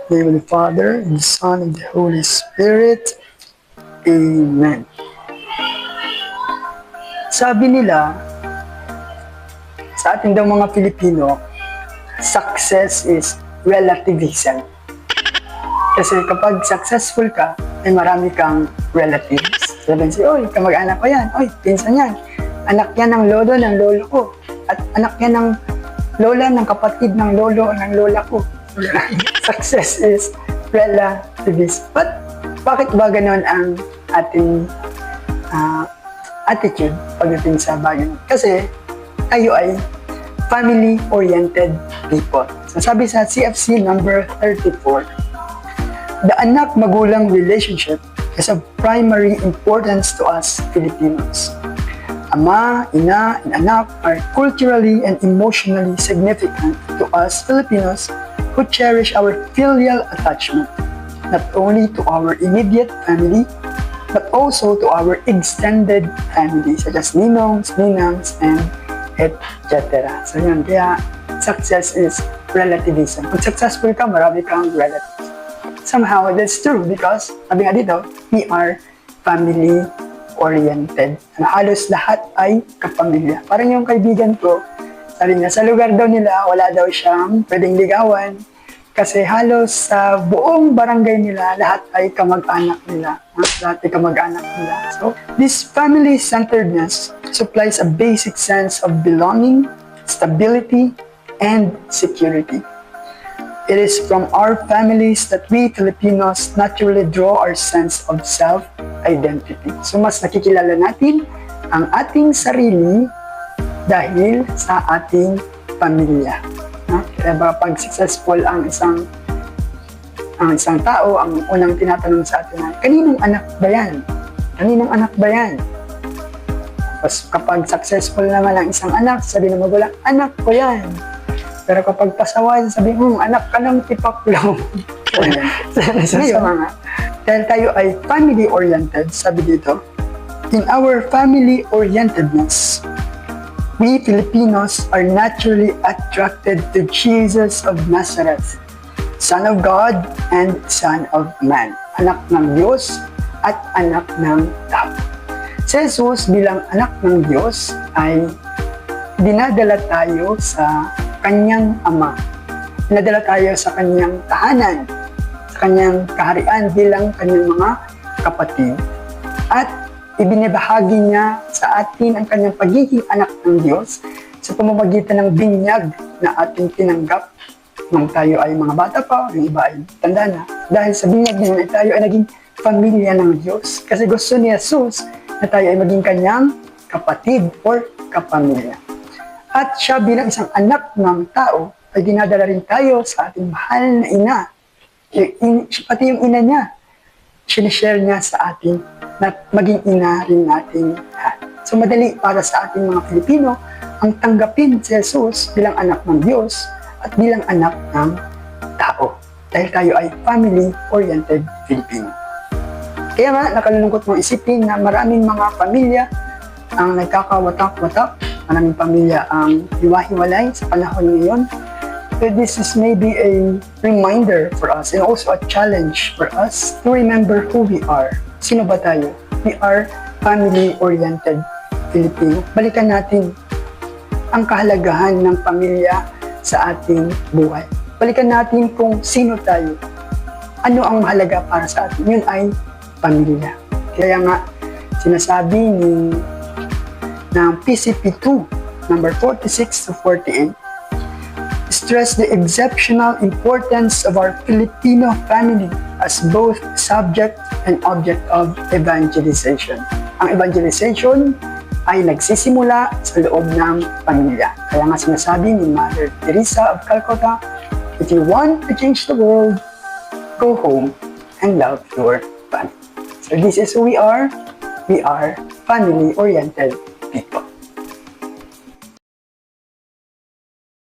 In the name of the Father, and the Son, and the Holy Spirit. Amen. Sabi nila, sa ating daw mga Pilipino, success is relativism. Kasi kapag successful ka, ay marami kang relatives. Sabihin siya, oy, kamag-anak ko yan. Oy, pinsan yan. Anak yan ng lolo ng lolo ko. At anak yan ng lola ng kapatid ng lolo ng lola ko. Success is relativism. But bakit ba ganun ang ating attitude pagdating sa bagay? Kasi tayo ay family-oriented people. So, sabi sa CFC number 34, the anak-magulang relationship is of primary importance to us Filipinos. Ama, ina, and anak are culturally and emotionally significant to us Filipinos who cherish our filial attachment, not only to our immediate family, but also to our extended family, such as ninongs, ninangs, and etc. So yun, kaya success is relativism. Pag successful ka, marami kang relatives. Somehow, that's true because, sabi nga dito, we are family-oriented. Halos lahat ay kapamilya. Parang yung kaibigan ko, sabi niya, sa lugar daw nila, wala daw siyang pwedeng ligawan kasi halos sa buong barangay nila, lahat ay kamag-anak nila. Lahat ay kamag-anak nila. So, this family-centeredness supplies a basic sense of belonging, stability, and security. It is from our families that we Filipinos naturally draw our sense of self-identity. So mas nakikilala natin ang ating sarili dahil sa ating pamilya. No? Kaya ba pag successful ang isang tao, ang unang tinatanong sa atin ay, kaninong anak ba yan? Kaninong anak ba yan? Tapos kapag successful naman ang isang anak, sabi ng magulang, anak ko yan. Pero kapag pasaway, sabi, anak ka ng tipaklong. Dahil tayo ay family-oriented, sabi dito, in our family-orientedness, we Filipinos are naturally attracted to Jesus of Nazareth, Son of God and Son of Man, anak ng Diyos at anak ng tao. Si Jesus bilang anak ng Diyos ay dinadala tayo sa kanyang ama. Dinadala tayo sa kanyang tahanan, sa kanyang kaharian bilang kanyang mga kapatid. At ibinibahagi niya sa atin ang kanyang pagiging anak ng Diyos sa pamamagitan ng binyag na ating tinanggap nung tayo ay mga bata pa, yung iba ay tanda na. Dahil sa binyag niya tayo ay naging pamilya ng Diyos. Kasi gusto ni Jesus na tayo ay maging kanyang kapatid or kapamilya. At siya bilang isang anak ng tao, ay dinadala rin tayo sa ating mahal na ina. Pati yung ina niya, sinishare niya sa atin na maging ina rin natin lahat. So madali para sa ating mga Pilipino ang tanggapin si Jesus bilang anak ng Diyos at bilang anak ng tao. Dahil tayo ay family-oriented Filipino. Kaya nga, nakalulungkot mong isipin na maraming mga pamilya ang nagkakawatak-watak. Maraming pamilya ang hiwa-hiwalay sa panahon ngayon. So this is maybe a reminder for us and also a challenge for us to remember who we are. Sino ba tayo? We are family-oriented Filipino. Balikan natin ang kahalagahan ng pamilya sa ating buhay. Balikan natin kung sino tayo. Ano ang mahalaga para sa atin? Yun ay pamilya. Kaya nga, sinasabi ng PCP2, number 46 to 48, stress the exceptional importance of our Filipino family as both subject and object of evangelization. Ang evangelization ay nagsisimula sa loob ng pamilya. Kaya nga sinasabi ni Mother Teresa of Calcutta, if you want to change the world, go home and love your family. So this is who we are. We are family-oriented